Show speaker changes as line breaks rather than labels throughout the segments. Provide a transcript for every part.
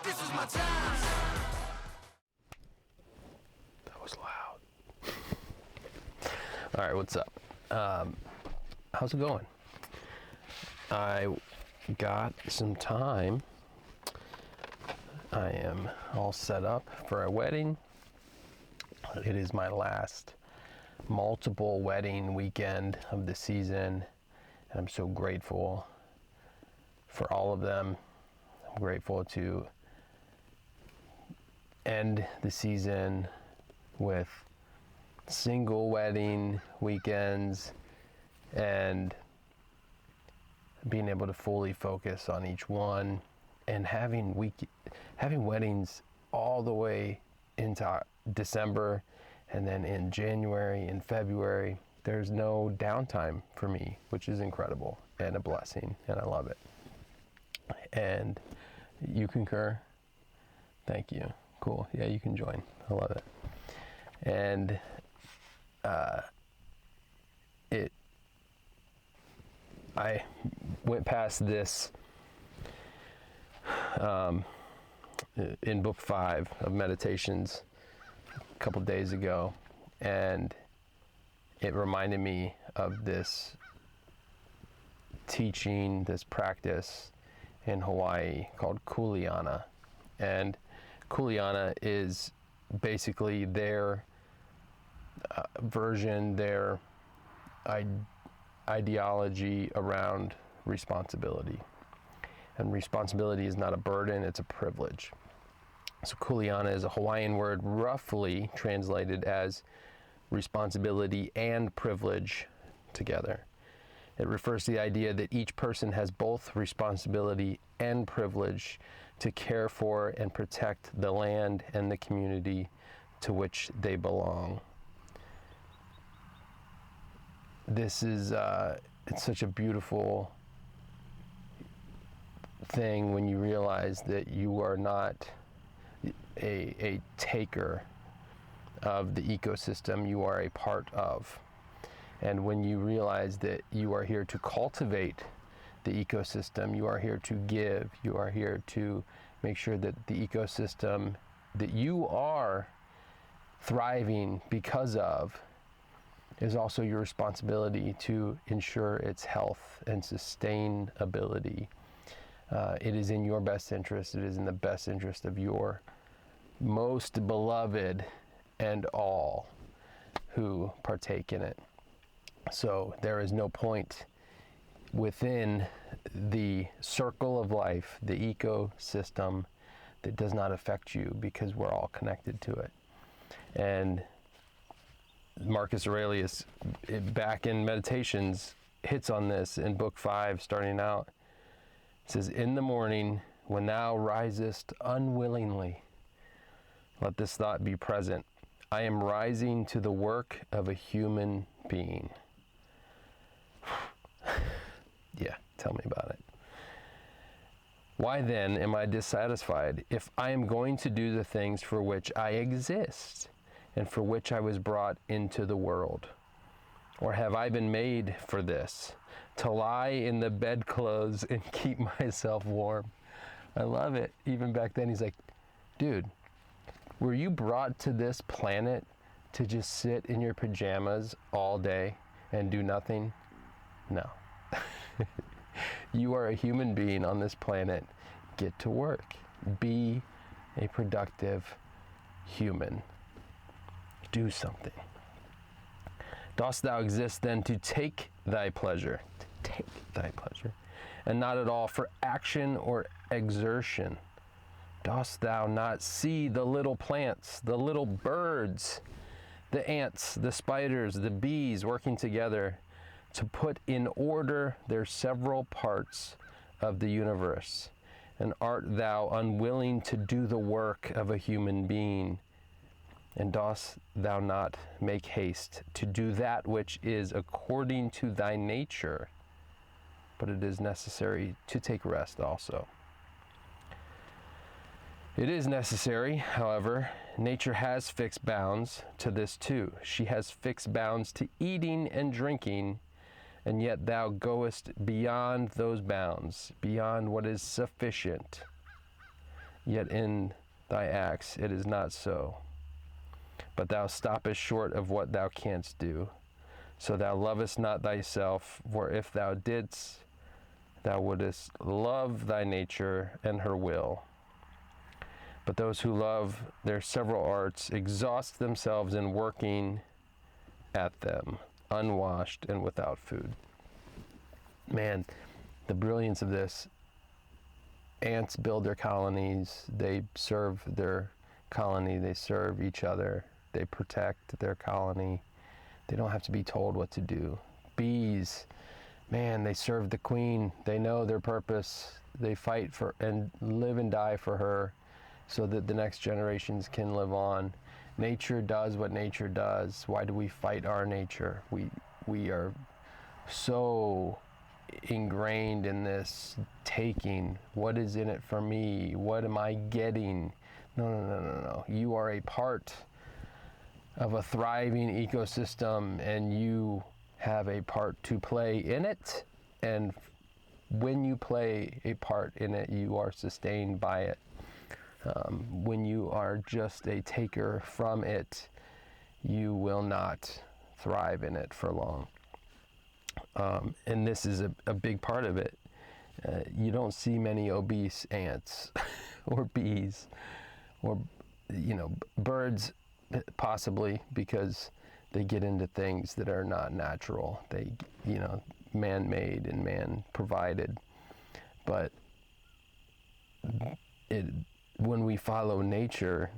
This is my time.
That was loud. All right, what's up? How's it going? I got some time. I am all set up for a wedding. It is my last multiple wedding weekend of the season, and I'm so grateful for all of them. I'm grateful to end the season with single wedding weekends and being able to fully focus on each one, and having weddings all the way into December, and then in January and February. There's no downtime for me, which is incredible and a blessing, and I love it. And you concur? Thank you. Cool. Yeah, you can join. I love it. And I went past this in book 5 of Meditations a couple days ago, and it reminded me of this teaching, this practice in Hawaii called Kuleana. And Kuleana is basically their version, their ideology around responsibility. And responsibility is not a burden, it's a privilege. So Kuleana is a Hawaiian word roughly translated as responsibility and privilege together. It refers to the idea that each person has both responsibility and privilege to care for and protect the land and the community to which they belong. This is it's such a beautiful thing when you realize that you are not a taker of the ecosystem, you are a part of. And when you realize that you are here to cultivate the ecosystem, you are here to give, you are here to make sure that the ecosystem that you are thriving because of is also your responsibility to ensure its health and sustainability. It is in your best interest, it is in the best interest of your most beloved and all who partake in it. So there is no point within the circle of life, the ecosystem, that does not affect you, because we're all connected to it. And Marcus Aurelius, back in Meditations, hits on this in book 5, starting out. It says, "In the morning, when thou risest unwillingly, let this thought be present. I am rising to the work of a human being." Yeah, tell me about it. "Why then am I dissatisfied if I am going to do the things for which I exist and for which I was brought into the world? Or have I been made for this, to lie in the bedclothes and keep myself warm?" I love it. Even back then, he's like, dude, were you brought to this planet to just sit in your pajamas all day and do nothing? No. You are a human being on this planet. Get to work. Be a productive human. Do something. "Dost thou exist then to take thy pleasure?" To take thy pleasure. "And not at all for action or exertion? Dost thou not see the little plants, the little birds, the ants, the spiders, the bees working together to put in order their several parts of the universe? And art thou unwilling to do the work of a human being? And dost thou not make haste to do that which is according to thy nature? But it is necessary to take rest also." It is necessary, however. Nature has fixed bounds to this too. She has fixed bounds to eating and drinking, and yet thou goest beyond those bounds, beyond what is sufficient, yet in thy acts it is not so. But thou stoppest short of what thou canst do. So thou lovest not thyself, for if thou didst, thou wouldest love thy nature and her will. But those who love their several arts exhaust themselves in working at them, unwashed and without food. Man, the brilliance of this. Ants build their colonies, they serve their colony, they serve each other, they protect their colony. They don't have to be told what to do. Bees, man, they serve the queen. They know their purpose. They fight for and live and die for her so that the next generations can live on. Nature does what nature does. Why do we fight our nature? We are so ingrained in this taking. What is in it for me? What am I getting? No. You are a part of a thriving ecosystem, and you have a part to play in it. And when you play a part in it, you are sustained by it. When you are just a taker from it, you will not thrive in it for long. And this is a big part of it. You don't see many obese ants or bees or, birds, possibly, because they get into things that are not natural. They, man-made and man-provided. But when we follow nature,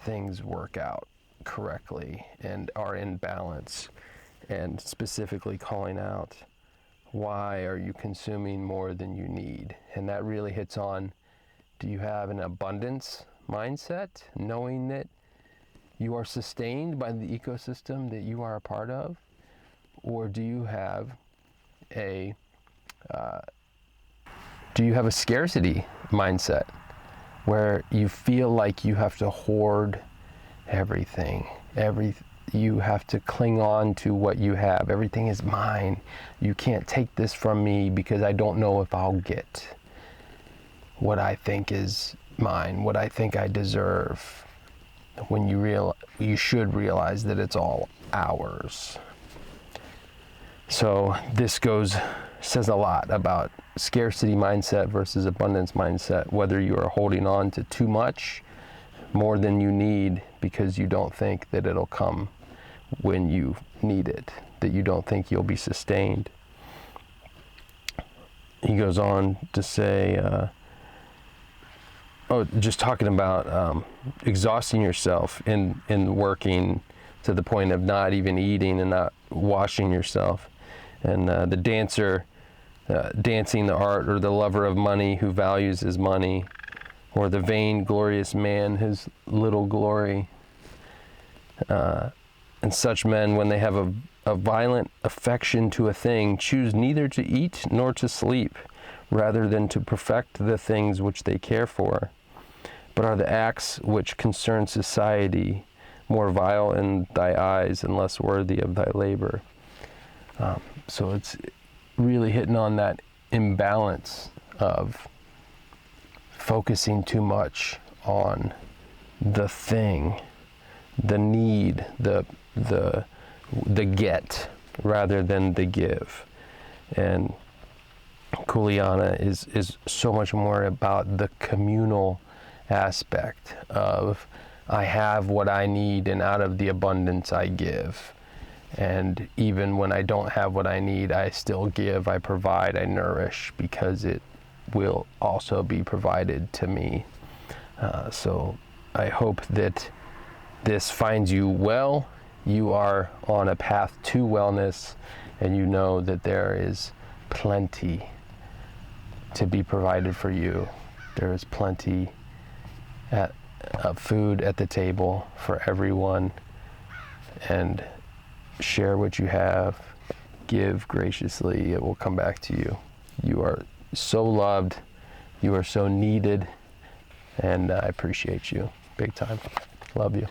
things work out correctly and are in balance. And specifically calling out, why are you consuming more than you need? And that really hits on, do you have an abundance mindset, knowing that you are sustained by the ecosystem that you are a part of? Or do you have a scarcity mindset where you feel like you have to hoard everything? You have to cling on to what you have. Everything is mine. You can't take this from me because I don't know if I'll get what I think is mine, what I think I deserve. When you should realize that it's all ours. So this says a lot about scarcity mindset versus abundance mindset, whether you are holding on to too much, more than you need, because you don't think that it'll come when you need it, that you don't think you'll be sustained. He goes on to say, just talking about exhausting yourself in working to the point of not even eating and not washing yourself. And the dancer dancing the art, or the lover of money who values his money, or the vain, glorious man, his little glory. And such men, when they have a violent affection to a thing, choose neither to eat nor to sleep, rather than to perfect the things which they care for. But are the acts which concern society more vile in thy eyes and less worthy of thy labor? So it's really hitting on that imbalance of focusing too much on the thing, the need, the get, rather than the give. And Kuleana is so much more about the communal aspect of, I have what I need, and out of the abundance I give. And even when I don't have what I need, I still give, I provide, I nourish, because it will also be provided to me. So I hope that this finds you well. You are on a path to wellness, and you know that there is plenty to be provided for you. There is plenty of food at the table for everyone. And share what you have, give graciously, it will come back to you. You are so loved, you are so needed, and I appreciate you big time. Love you.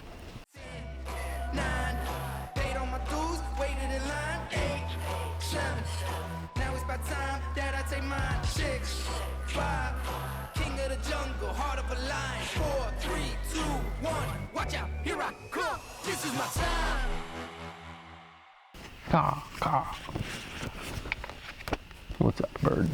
Paid on my dues, waited in line, 8, 7. Now it's about time that I take mine. 6, 5, king of the jungle, heart of a lion. 4, 3, 2, 1, watch out, here I come. This is my time.
Caw, caw. What's up, bird?